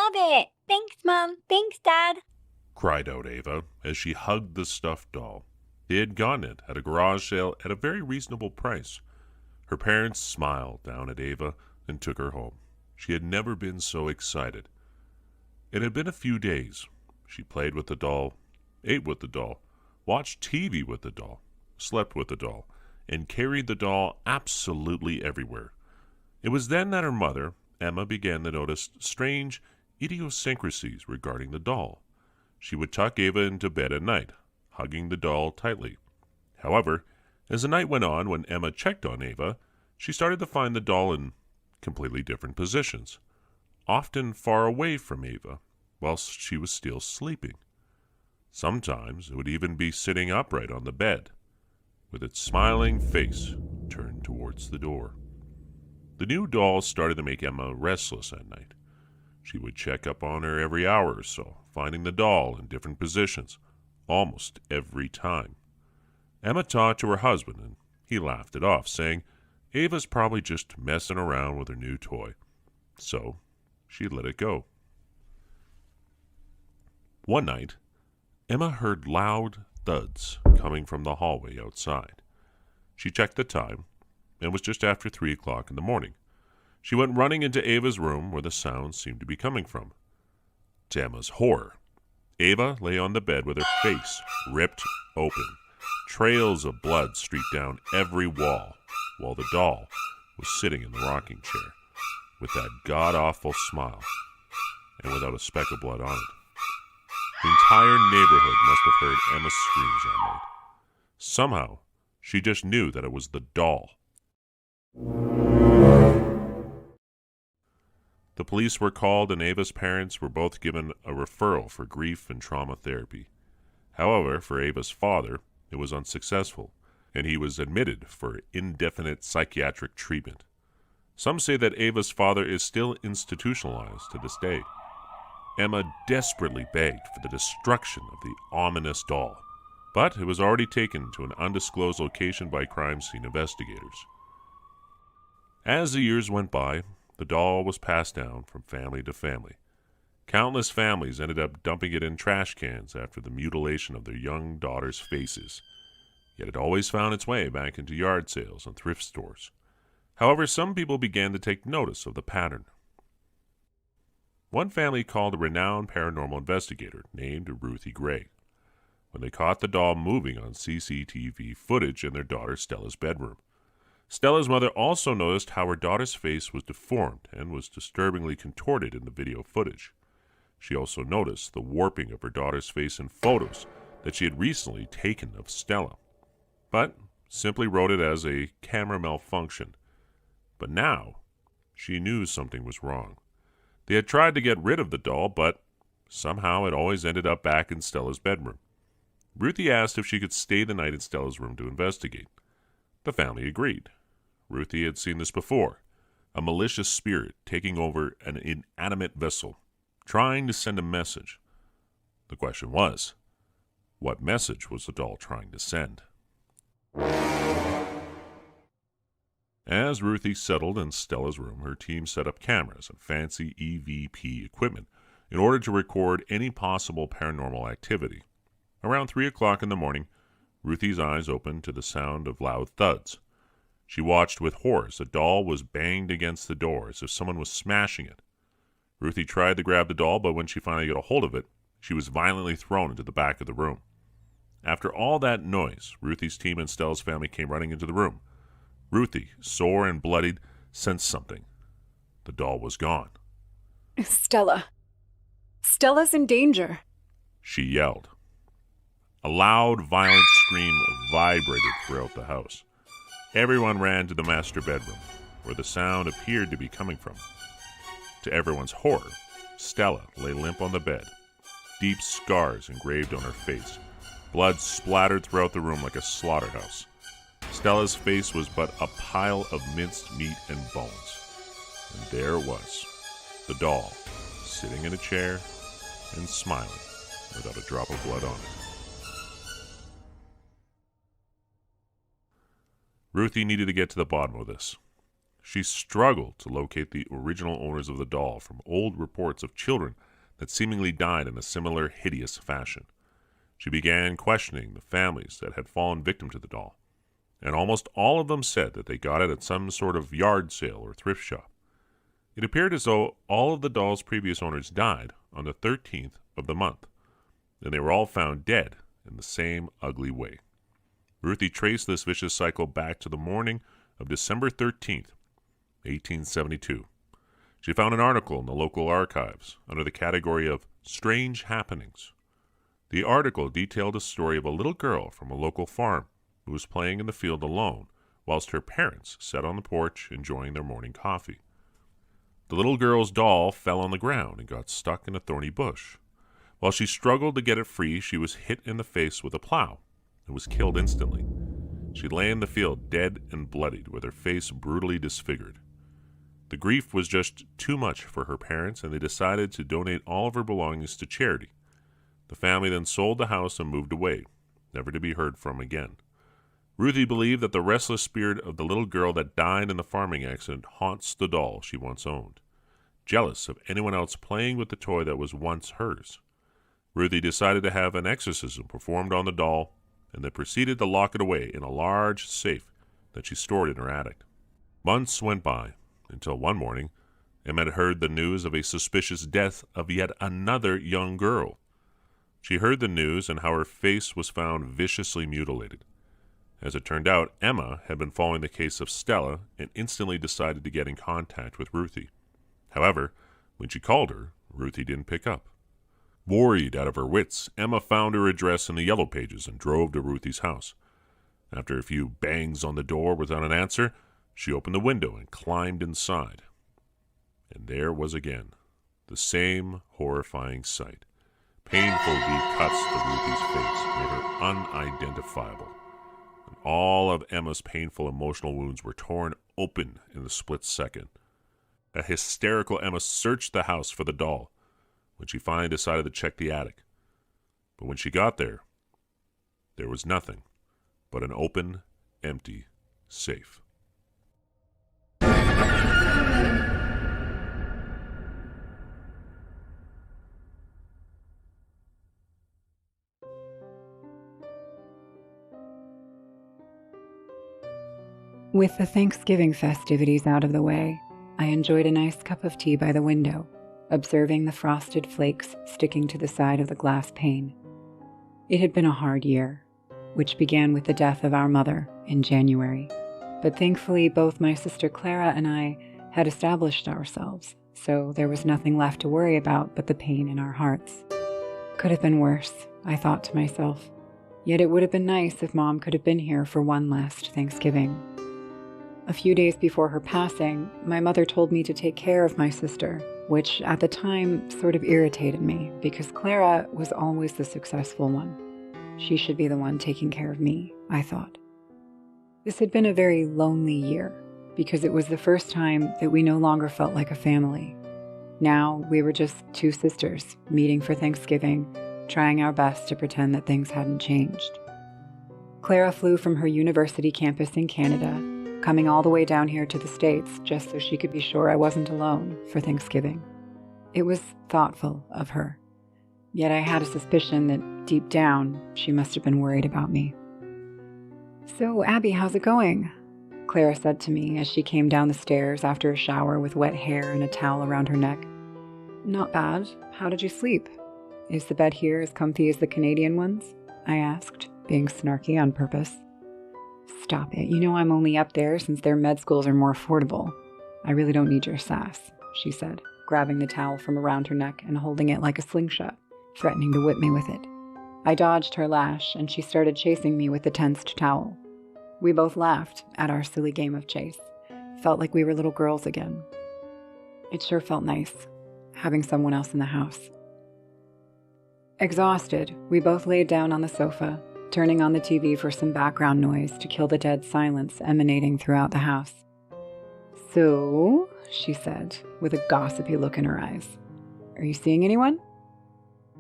love it! Thanks, Mom. Thanks, Dad. cried out Ava as she hugged the stuffed doll. They had gotten it at a garage sale at a very reasonable price. Her parents smiled down at Ava and took her home. She had never been so excited. It had been a few days. She played with the doll, ate with the doll, watched TV with the doll, slept with the doll, and carried the doll absolutely everywhere. It was then that her mother, Emma, began to notice strange idiosyncrasies regarding the doll. She would tuck Ava into bed at night, hugging the doll tightly. However, as the night went on, when Emma checked on Ava, she started to find the doll in completely different positions, often far away from Ava, whilst she was still sleeping. Sometimes it would even be sitting upright on the bed, with its smiling face turned towards the door. The new doll started to make Emma restless at night. She would check up on her every hour or so, finding the doll in different positions, almost every time. Emma talked to her husband, and he laughed it off, saying Ava's probably just messing around with her new toy. So she let it go. One night, Emma heard loud thuds coming from the hallway outside. She checked the time, and it was just after 3 o'clock in the morning. She went running into Ava's room where the sounds seemed to be coming from. To Emma's horror, Ava lay on the bed with her face ripped open. Trails of blood streaked down every wall, while the doll was sitting in the rocking chair, with that god-awful smile, and without a speck of blood on it. The entire neighborhood must have heard Emma's screams that night. Somehow, she just knew that it was the doll. The police were called, and Ava's parents were both given a referral for grief and trauma therapy. However, for Ava's father, it was unsuccessful, and he was admitted for indefinite psychiatric treatment. Some say that Ava's father is still institutionalized to this day. Emma desperately begged for the destruction of the ominous doll, but it was already taken to an undisclosed location by crime scene investigators. As the years went by, the doll was passed down from family to family. Countless families ended up dumping it in trash cans after the mutilation of their young daughters' faces. Yet it always found its way back into yard sales and thrift stores. However, some people began to take notice of the pattern. One family called a renowned paranormal investigator named Ruthie Gray when they caught the doll moving on CCTV footage in their daughter Stella's bedroom. Stella's mother also noticed how her daughter's face was deformed and was disturbingly contorted in the video footage. She also noticed the warping of her daughter's face in photos that she had recently taken of Stella, but simply wrote it as a camera malfunction. But now, she knew something was wrong. They had tried to get rid of the doll, but somehow it always ended up back in Stella's bedroom. Ruthie asked if she could stay the night in Stella's room to investigate. The family agreed. Ruthie had seen this before, a malicious spirit taking over an inanimate vessel, trying to send a message. The question was, what message was the doll trying to send? As Ruthie settled in Stella's room, her team set up cameras and fancy EVP equipment in order to record any possible paranormal activity. Around 3 o'clock in the morning, Ruthie's eyes opened to the sound of loud thuds. She watched with horror as the doll was banged against the door as if someone was smashing it. Ruthie tried to grab the doll, but when she finally got a hold of it, she was violently thrown into the back of the room. After all that noise, Ruthie's team and Stella's family came running into the room. Ruthie, sore and bloodied, sensed something. The doll was gone. Stella. Stella's in danger. She yelled. A loud, violent scream vibrated throughout the house. Everyone ran to the master bedroom, where the sound appeared to be coming from. To everyone's horror, Stella lay limp on the bed, deep scars engraved on her face. Blood splattered throughout the room like a slaughterhouse. Stella's face was but a pile of minced meat and bones. And there it was, the doll, sitting in a chair and smiling without a drop of blood on it. Ruthie needed to get to the bottom of this. she struggled to locate the original owners of the doll from old reports of children that seemingly died in a similar hideous fashion. She began questioning the families that had fallen victim to the doll, and almost all of them said that they got it at some sort of yard sale or thrift shop. It appeared as though all of the doll's previous owners died on the 13th of the month, and they were all found dead in the same ugly way. Ruthie traced this vicious cycle back to the morning of December 13th, 1872. She found an article in the local archives under the category of Strange Happenings. The article detailed a story of a little girl from a local farm who was playing in the field alone whilst her parents sat on the porch enjoying their morning coffee. The little girl's doll fell on the ground and got stuck in a thorny bush. While she struggled to get it free, she was hit in the face with a plow and was killed instantly. She lay in the field dead and bloodied with her face brutally disfigured. The grief was just too much for her parents, and they decided to donate all of her belongings to charity. The family then sold the house and moved away, never to be heard from again. Ruthie believed that the restless spirit of the little girl that died in the farming accident haunts the doll she once owned, jealous of anyone else playing with the toy that was once hers. Ruthie decided to have an exorcism performed on the doll, and then proceeded to lock it away in a large safe that she stored in her attic. Months went by, until one morning, Emma had heard the news of a suspicious death of yet another young girl. She heard the news and how her face was found viciously mutilated. As it turned out, Emma had been following the case of Stella and instantly decided to get in contact with Ruthie. However, when she called her, Ruthie didn't pick up. Worried out of her wits, Emma found her address in the Yellow Pages and drove to Ruthie's house. After a few bangs on the door without an answer, she opened the window and climbed inside. And there was again the same horrifying sight. Painful deep cuts to Ruthie's face made her unidentifiable, and all of Emma's painful emotional wounds were torn open in the split second. A hysterical Emma searched the house for the doll, when she finally decided to check the attic. But when she got there was nothing but an open, empty safe. With the Thanksgiving festivities out of the way, I enjoyed a nice cup of tea by the window, observing the frosted flakes sticking to the side of the glass pane. It had been a hard year, which began with the death of our mother in January. But thankfully, both my sister Clara and I had established ourselves, so there was nothing left to worry about but the pain in our hearts. Could have been worse, I thought to myself. Yet it would have been nice if Mom could have been here for one last Thanksgiving. A few days before her passing, my mother told me to take care of my sister, which at the time sort of irritated me because Clara was always the successful one. She should be the one taking care of me, I thought. This had been a very lonely year because it was the first time that we no longer felt like a family. Now we were just two sisters meeting for Thanksgiving, trying our best to pretend that things hadn't changed. Clara flew from her university campus in Canada, coming all the way down here to the States just so she could be sure I wasn't alone for Thanksgiving. It was thoughtful of her, yet I had a suspicion that deep down she must have been worried about me. "So, Abby, how's it going?" Clara said to me as she came down the stairs after a shower with wet hair and a towel around her neck. "Not bad. How did you sleep? Is the bed here as comfy as the Canadian ones?" I asked, being snarky on purpose. "Stop it. You know I'm only up there since their med schools are more affordable. I really don't need your sass," she said, grabbing the towel from around her neck and holding it like a slingshot, threatening to whip me with it. I dodged her lash, and she started chasing me with the tensed towel. We both laughed at our silly game of chase. Felt like we were little girls again. It sure felt nice, having someone else in the house. Exhausted, we both laid down on the sofa, turning on the TV for some background noise to kill the dead silence emanating throughout the house. "So," she said, with a gossipy look in her eyes, "are you seeing anyone?"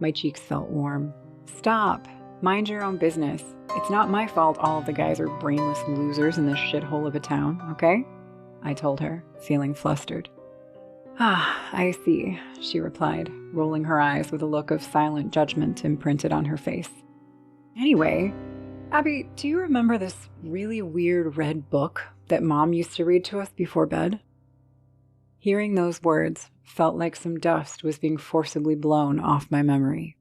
My cheeks felt warm. "Stop. Mind your own business. It's not my fault all of the guys are brainless losers in this shithole of a town, okay?" I told her, feeling flustered. Ah, I see, she replied, rolling her eyes with a look of silent judgment imprinted on her face. Anyway, Abby, do you remember this really weird red book that Mom used to read to us before bed? Hearing those words felt like some dust was being forcibly blown off my memory.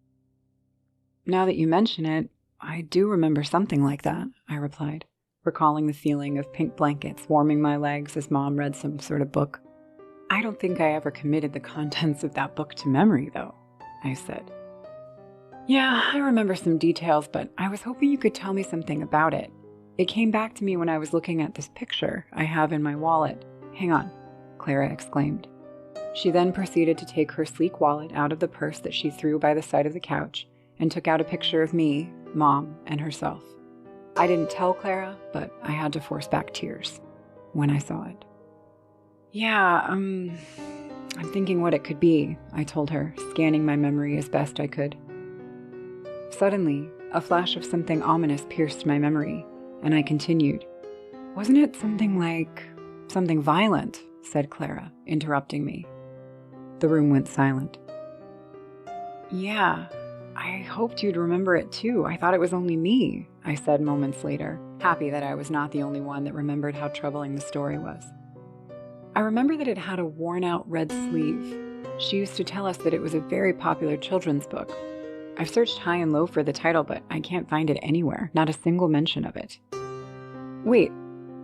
Now that you mention it, I do remember something like that, I replied, recalling the feeling of pink blankets warming my legs as Mom read some sort of book. I don't think I ever committed the contents of that book to memory, though, I said. Yeah, I remember some details, but I was hoping you could tell me something about it. It came back to me when I was looking at this picture I have in my wallet. Hang on, Clara exclaimed. She then proceeded to take her sleek wallet out of the purse that she threw by the side of the couch and took out a picture of me, Mom, and herself. I didn't tell Clara, but I had to force back tears when I saw it. Yeah, I'm thinking what it could be, I told her, scanning my memory as best I could. Suddenly, a flash of something ominous pierced my memory, and I continued. Wasn't it something violent, said Clara, interrupting me. The room went silent. Yeah, I hoped you'd remember it too. I thought it was only me, I said moments later, happy that I was not the only one that remembered how troubling the story was. I remember that it had a worn-out red sleeve. She used to tell us that it was a very popular children's book. I've searched high and low for the title, but I can't find it anywhere, not a single mention of it. Wait,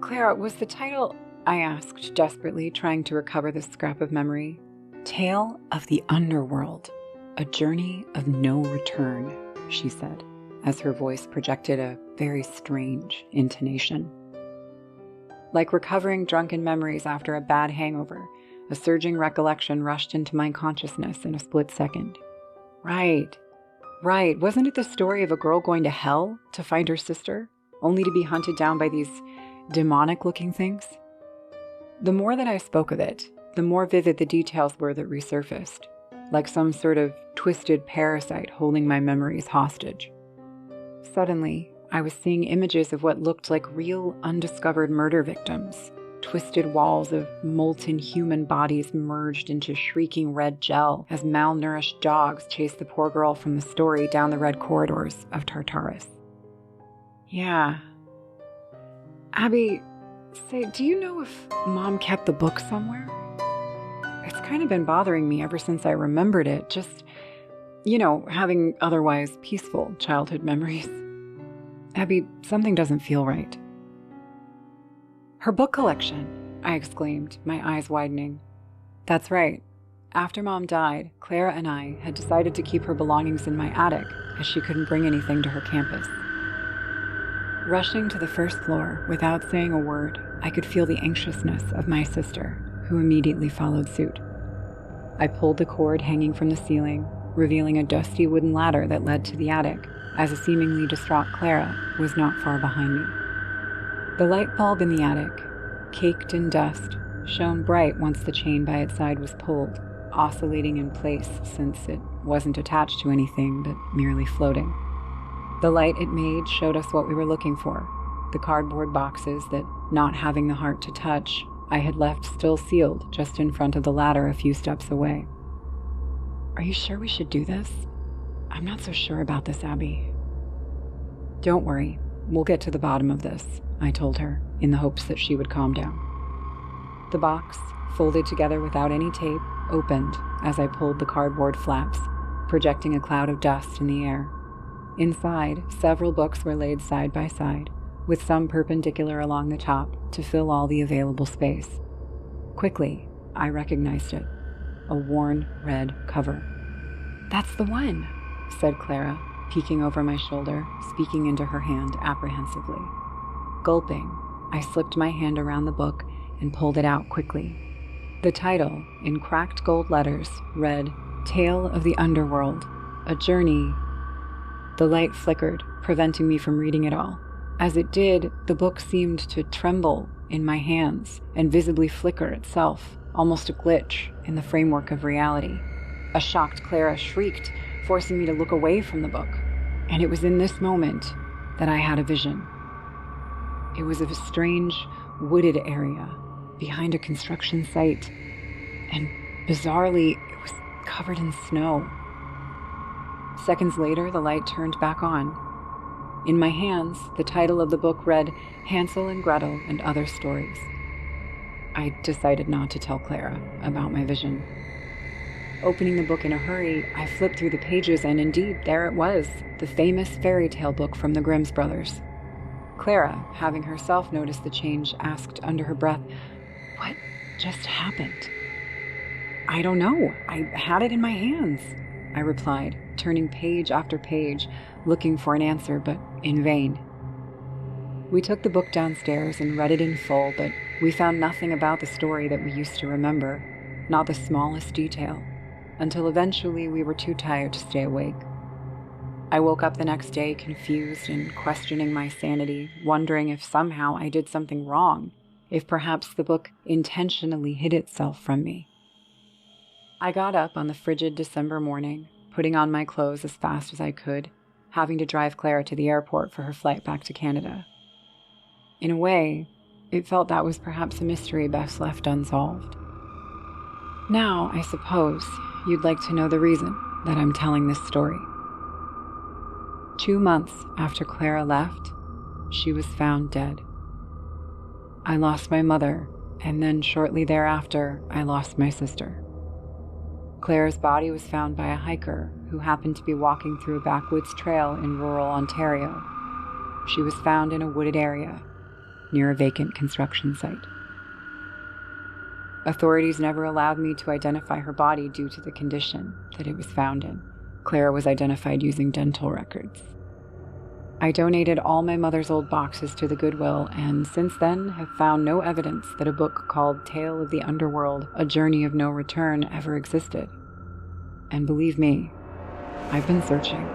Clara, was the title, I asked desperately, trying to recover this scrap of memory. Tale of the Underworld, a Journey of No Return, she said, as her voice projected a very strange intonation. Like recovering drunken memories after a bad hangover, a surging recollection rushed into my consciousness in a split second. Right. Wasn't it the story of a girl going to hell to find her sister, only to be hunted down by these demonic-looking things? The more that I spoke of it, the more vivid the details were that resurfaced, like some sort of twisted parasite holding my memories hostage. Suddenly, I was seeing images of what looked like real undiscovered murder victims, twisted walls of molten human bodies merged into shrieking red gel as malnourished dogs chased the poor girl from the story down the red corridors of Tartarus. Yeah. Abby, say, do you know if Mom kept the book somewhere? It's kind of been bothering me ever since I remembered it, just, having otherwise peaceful childhood memories. Abby, something doesn't feel right. Her book collection, I exclaimed, my eyes widening. That's right. After Mom died, Clara and I had decided to keep her belongings in my attic, as she couldn't bring anything to her campus. Rushing to the first floor without saying a word, I could feel the anxiousness of my sister, who immediately followed suit. I pulled the cord hanging from the ceiling, revealing a dusty wooden ladder that led to the attic, as a seemingly distraught Clara was not far behind me. The light bulb in the attic, caked in dust, shone bright once the chain by its side was pulled, oscillating in place since it wasn't attached to anything but merely floating. The light it made showed us what we were looking for, the cardboard boxes that, not having the heart to touch, I had left still sealed just in front of the ladder a few steps away. Are you sure we should do this? I'm not so sure about this, Abby. Don't worry, we'll get to the bottom of this, I told her, in the hopes that she would calm down. The box, folded together without any tape, opened as I pulled the cardboard flaps, projecting a cloud of dust in the air. Inside, several books were laid side by side, with some perpendicular along the top to fill all the available space. Quickly, I recognized it. A worn red cover. That's the one, said Clara, peeking over my shoulder, speaking into her hand apprehensively. Gulping, I slipped my hand around the book and pulled it out quickly. The title, in cracked gold letters, read, Tale of the Underworld, a Journey. The light flickered, preventing me from reading it all. As it did, the book seemed to tremble in my hands and visibly flicker itself, almost a glitch in the framework of reality. A shocked Clara shrieked, forcing me to look away from the book. And it was in this moment that I had a vision. It was of a strange, wooded area, behind a construction site, and bizarrely, it was covered in snow. Seconds later, the light turned back on. In my hands, the title of the book read Hansel and Gretel and Other Stories. I decided not to tell Clara about my vision. Opening the book in a hurry, I flipped through the pages, and indeed, there it was, the famous fairy tale book from the Grimm's brothers. Clara, having herself noticed the change, asked under her breath, "What just happened?" "I don't know. I had it in my hands," I replied, turning page after page, looking for an answer, but in vain. We took the book downstairs and read it in full, but we found nothing about the story that we used to remember, not the smallest detail, until eventually we were too tired to stay awake. I woke up the next day confused and questioning my sanity, wondering if somehow I did something wrong, if perhaps the book intentionally hid itself from me. I got up on the frigid December morning, putting on my clothes as fast as I could, having to drive Clara to the airport for her flight back to Canada. In a way, it felt that was perhaps a mystery best left unsolved. Now, I suppose, you'd like to know the reason that I'm telling this story. 2 months after Clara left, she was found dead. I lost my mother, and then shortly thereafter, I lost my sister. Clara's body was found by a hiker who happened to be walking through a backwoods trail in rural Ontario. She was found in a wooded area near a vacant construction site. Authorities never allowed me to identify her body due to the condition that it was found in. Clara was identified using dental records. I donated all my mother's old boxes to the Goodwill, and since then have found no evidence that a book called Tale of the Underworld, A Journey of No Return ever existed. And believe me, I've been searching.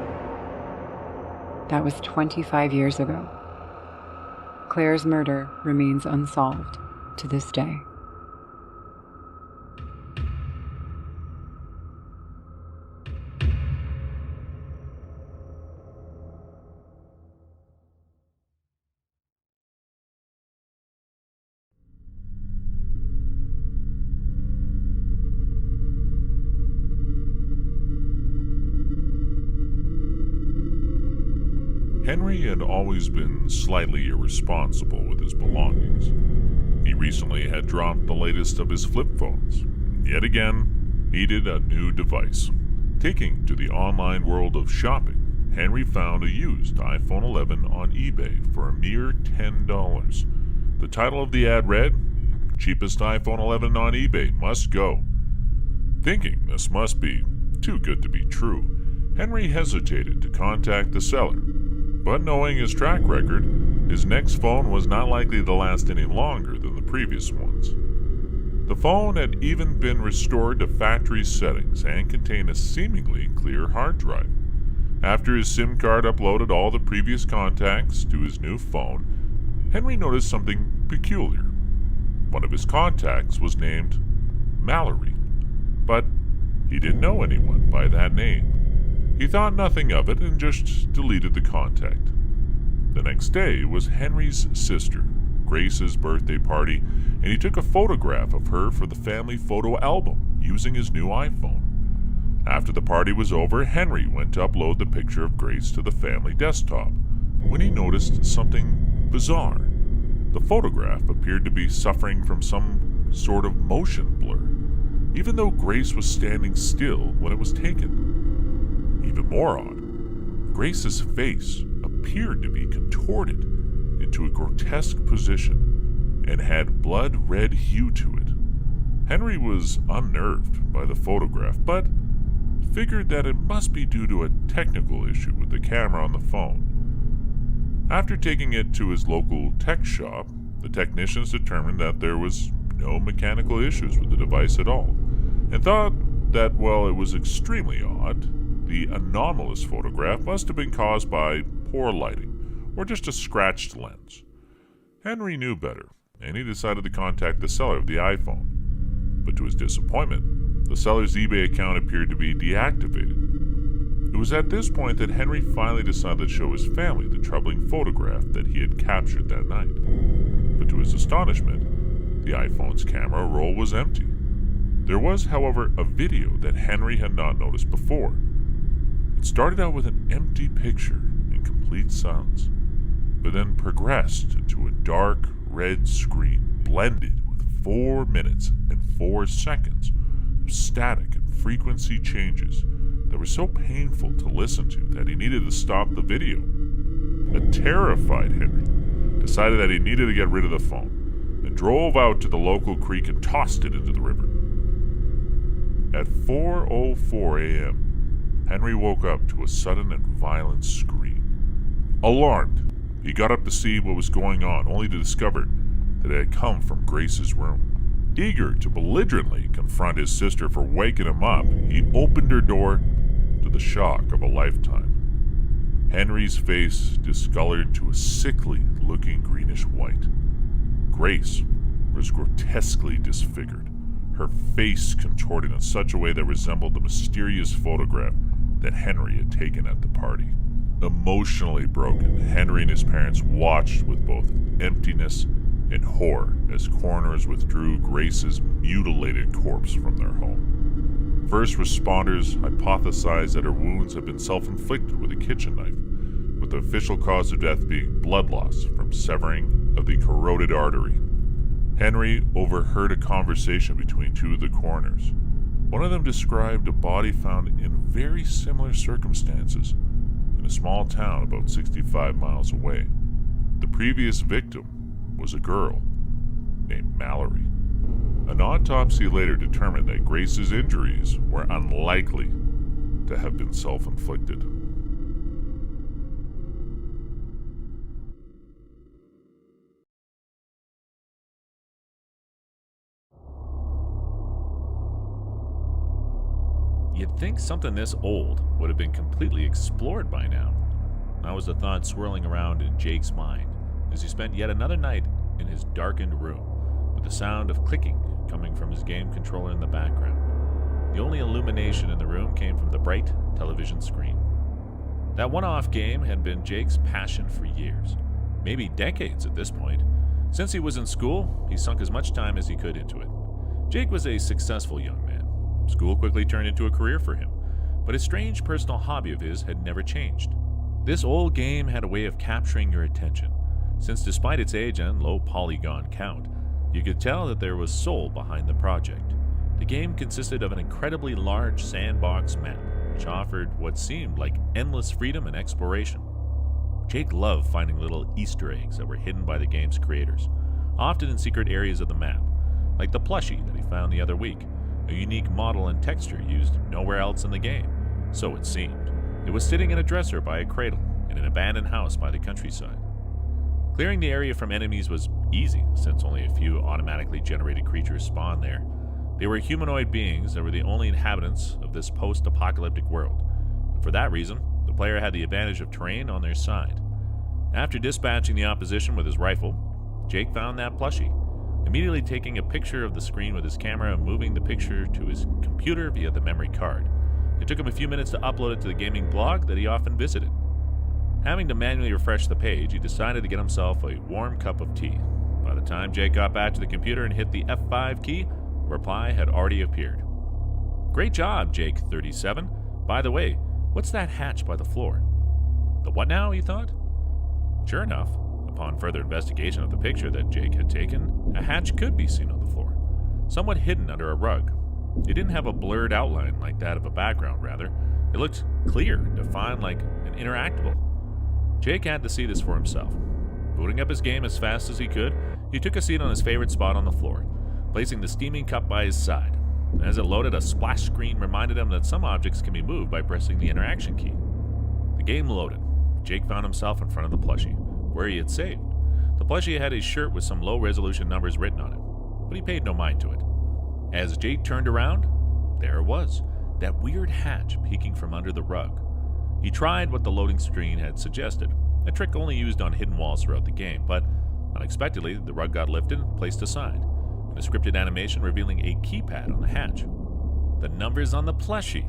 That was 25 years ago. Claire's murder remains unsolved to this day. Henry had always been slightly irresponsible with his belongings. He recently had dropped the latest of his flip phones. Yet again, needed a new device. Taking to the online world of shopping, Henry found a used iPhone 11 on eBay for a mere $10. The title of the ad read, "Cheapest iPhone 11 on eBay, must go." Thinking this must be too good to be true, Henry hesitated to contact the seller. But knowing his track record, his next phone was not likely to last any longer than the previous ones. The phone had even been restored to factory settings and contained a seemingly clear hard drive. After his SIM card uploaded all the previous contacts to his new phone, Henry noticed something peculiar. One of his contacts was named Mallory, but he didn't know anyone by that name. He thought nothing of it and just deleted the contact. The next day was Henry's sister, Grace's birthday party, and he took a photograph of her for the family photo album using his new iPhone. After the party was over, Henry went to upload the picture of Grace to the family desktop when he noticed something bizarre. The photograph appeared to be suffering from some sort of motion blur, even though Grace was standing still when it was taken. Even more odd, Grace's face appeared to be contorted into a grotesque position and had blood-red hue to it. Henry was unnerved by the photograph, but figured that it must be due to a technical issue with the camera on the phone. After taking it to his local tech shop, the technicians determined that there was no mechanical issues with the device at all, and thought that while it was extremely odd, the anomalous photograph must have been caused by poor lighting or just a scratched lens. Henry knew better, and he decided to contact the seller of the iPhone. But to his disappointment, the seller's eBay account appeared to be deactivated. It was at this point that Henry finally decided to show his family the troubling photograph that he had captured that night. But to his astonishment, The iPhone's camera roll was empty. There was, however, a video that Henry had not noticed before. It started out with an empty picture in complete silence, but then progressed into a dark red screen blended with 4 minutes and 4 seconds of static and frequency changes that were so painful to listen to that he needed to stop the video. A terrified Henry decided that he needed to get rid of the phone and drove out to the local creek and tossed it into the river. At 4:04 a.m., Henry woke up to a sudden and violent scream. Alarmed, he got up to see what was going on, only to discover that it had come from Grace's room. Eager to belligerently confront his sister for waking him up, he opened her door to the shock of a lifetime. Henry's face discolored to a sickly-looking greenish-white. Grace was grotesquely disfigured, her face contorted in such a way that resembled the mysterious photograph that Henry had taken at the party. Emotionally broken, Henry and his parents watched with both emptiness and horror as coroners withdrew Grace's mutilated corpse from their home. First responders hypothesized that her wounds had been self-inflicted with a kitchen knife, with the official cause of death being blood loss from severing of the carotid artery. Henry overheard a conversation between two of the coroners. One of them described a body found in very similar circumstances in a small town about 65 miles away. The previous victim was a girl named Mallory. An autopsy later determined that Grace's injuries were unlikely to have been self-inflicted. You'd think something this old would have been completely explored by now. That was the thought swirling around in Jake's mind as he spent yet another night in his darkened room, with the sound of clicking coming from his game controller in the background. The only illumination in the room came from the bright television screen. That one-off game had been Jake's passion for years, maybe decades at this point. Since he was in school, he sunk as much time as he could into it. Jake was a successful young man. School quickly turned into a career for him, but a strange personal hobby of his had never changed. This old game had a way of capturing your attention, since despite its age and low polygon count, you could tell that there was soul behind the project. The game consisted of an incredibly large sandbox map, which offered what seemed like endless freedom and exploration. Jake loved finding little Easter eggs that were hidden by the game's creators, often in secret areas of the map, like the plushie that he found the other week, a unique model and texture used nowhere else in the game, so it seemed. It was sitting in a dresser by a cradle in an abandoned house by the countryside. Clearing the area from enemies was easy, since only a few automatically generated creatures spawned there. They were humanoid beings that were the only inhabitants of this post-apocalyptic world, and for that reason, the player had the advantage of terrain on their side. After dispatching the opposition with his rifle, Jake found that plushie, immediately taking a picture of the screen with his camera and moving the picture to his computer via the memory card. It took him a few minutes to upload it to the gaming blog that he often visited. Having to manually refresh the page, he decided to get himself a warm cup of tea. By the time Jake got back to the computer and hit the F5 key, a reply had already appeared. "Great job, Jake 37. By the way, what's that hatch by the floor?" "The what now?" he thought. Sure enough, upon further investigation of the picture that Jake had taken, a hatch could be seen on the floor, somewhat hidden under a rug. It didn't have a blurred outline like that of a background, rather. It looked clear and defined like an interactable. Jake had to see this for himself. Booting up his game as fast as he could, he took a seat on his favorite spot on the floor, placing the steaming cup by his side. As it loaded, a splash screen reminded him that some objects can be moved by pressing the interaction key. The game loaded. Jake found himself in front of the plushie, where he had saved. The plushie had his shirt with some low-resolution numbers written on it, but he paid no mind to it. As Jake turned around, there it was, that weird hatch peeking from under the rug. He tried what the loading screen had suggested, a trick only used on hidden walls throughout the game, but unexpectedly, the rug got lifted and placed aside, and a scripted animation revealing a keypad on the hatch. The numbers on the plushie.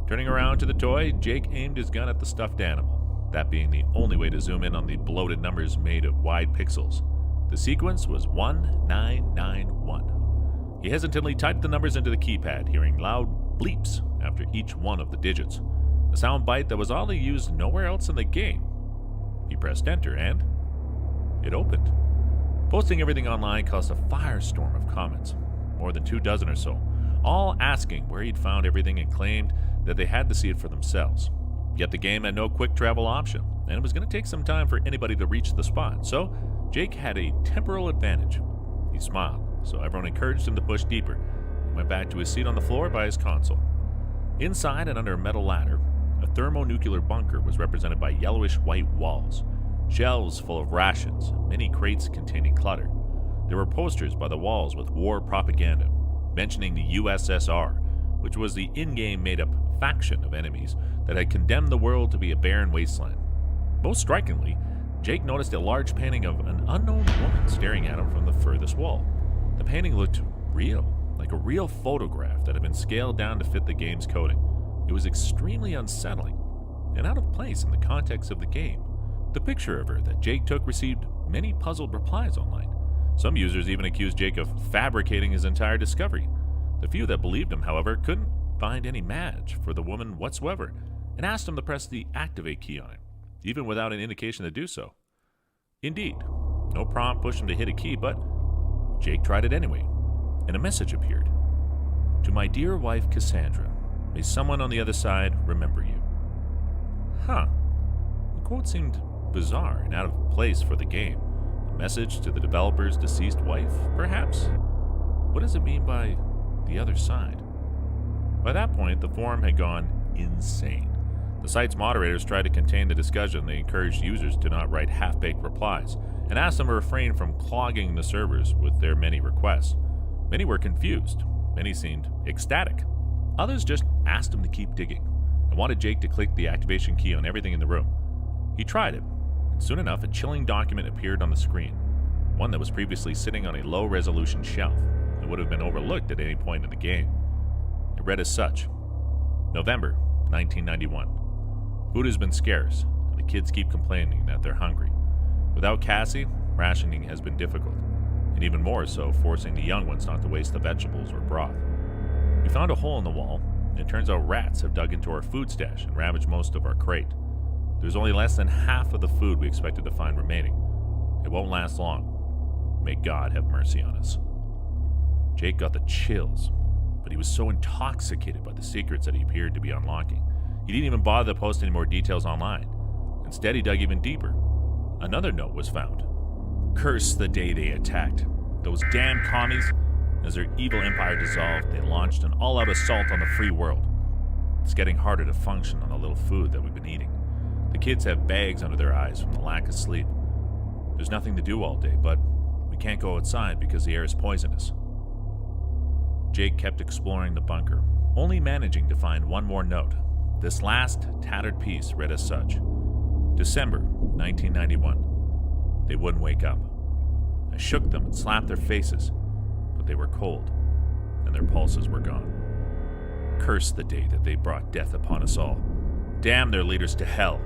Turning around to the toy, Jake aimed his gun at the stuffed animal, that being the only way to zoom in on the bloated numbers made of wide pixels. The sequence was 1991. He hesitantly typed the numbers into the keypad, hearing loud bleeps after each one of the digits, a sound bite that was oddly used nowhere else in the game. He pressed enter and it opened. Posting everything online caused a firestorm of comments, more than 24 or so, all asking where he'd found everything and claimed that they had to see it for themselves. Yet the game had no quick travel option, and it was going to take some time for anybody to reach the spot, so Jake had a temporal advantage. He smiled, so everyone encouraged him to push deeper. He went back to his seat on the floor by his console. Inside and under a metal ladder, a thermonuclear bunker was represented by yellowish-white walls, shelves full of rations, and many crates containing clutter. There were posters by the walls with war propaganda, mentioning the USSR, which was the in-game made-up faction of enemies that had condemned the world to be a barren wasteland. Most strikingly, Jake noticed a large painting of an unknown woman staring at him from the furthest wall. The painting looked real, like a real photograph that had been scaled down to fit the game's coding. It was extremely unsettling and out of place in the context of the game. The picture of her that Jake took received many puzzled replies online. Some users even accused Jake of fabricating his entire discovery. The few that believed him, however, couldn't find any match for the woman whatsoever and asked him to press the activate key on it, even without an indication to do so. Indeed, no prompt pushed him to hit a key, but Jake tried it anyway, and a message appeared. To my dear wife Cassandra, may someone on the other side remember you. The quote seemed bizarre and out of place for the game. A message to the developer's deceased wife, perhaps? What does it mean by the other side? By that point, the forum had gone insane. The site's moderators tried to contain the discussion. They encouraged users to not write half-baked replies and asked them to refrain from clogging the servers with their many requests. Many were confused. Many seemed ecstatic. Others just asked him to keep digging and wanted Jake to click the activation key on everything in the room. He tried it, and soon enough a chilling document appeared on the screen, one that was previously sitting on a low-resolution shelf and would have been overlooked at any point in the game. It read as such: November 1991. Food has been scarce, and the kids keep complaining that they're hungry. Without Cassie, rationing has been difficult, and even more so forcing the young ones not to waste the vegetables or broth. We found a hole in the wall, and it turns out rats have dug into our food stash and ravaged most of our crate. There's only less than half of the food we expected to find remaining. It won't last long. May God have mercy on us. Jake got the chills, but he was so intoxicated by the secrets that he appeared to be unlocking. He didn't even bother to post any more details online. Instead, he dug even deeper. Another note was found. Curse the day they attacked. Those damn commies. As their evil empire dissolved, they launched an all-out assault on the free world. It's getting harder to function on the little food that we've been eating. The kids have bags under their eyes from the lack of sleep. There's nothing to do all day, but we can't go outside because the air is poisonous. Jake kept exploring the bunker, only managing to find one more note. This last tattered piece read as such: December 1991. They wouldn't wake up. I shook them and slapped their faces, but they were cold, and their pulses were gone. Curse the day that they brought death upon us all. Damn their leaders to hell.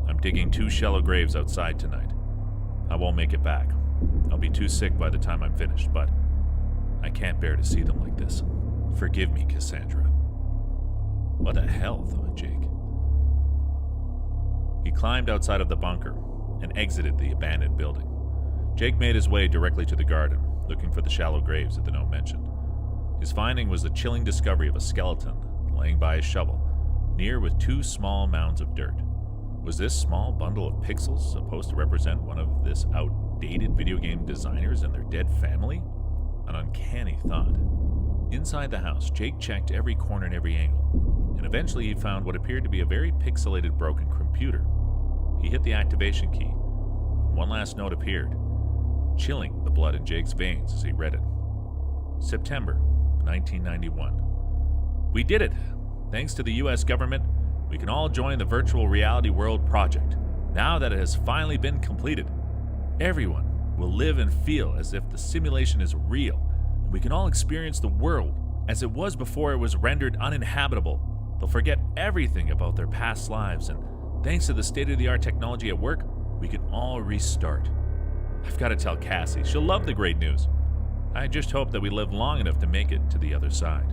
I'm digging 2 shallow graves outside tonight. I won't make it back. I'll be too sick by the time I'm finished, but I can't bear to see them like this. Forgive me, Cassandra. What the hell, thought Jake. He climbed outside of the bunker and exited the abandoned building. Jake made his way directly to the garden, looking for the shallow graves that the note mentioned. His finding was the chilling discovery of a skeleton laying by a shovel, near with 2 small mounds of dirt. Was this small bundle of pixels supposed to represent one of this outdated video game designers and their dead family? An uncanny thought. Inside the house, Jake checked every corner and every angle, and eventually he found what appeared to be a very pixelated broken computer. He hit the activation key, and one last note appeared, chilling the blood in Jake's veins as he read it. September 1991. We did it! Thanks to the US government, we can all join the Virtual Reality World project. Now that it has finally been completed, everyone will live and feel as if the simulation is real, and we can all experience the world as it was before it was rendered uninhabitable. They'll forget everything about their past lives, and thanks to the state-of-the-art technology at work, we can all restart. I've got to tell Cassie. She'll love the great news. I just hope that we live long enough to make it to the other side.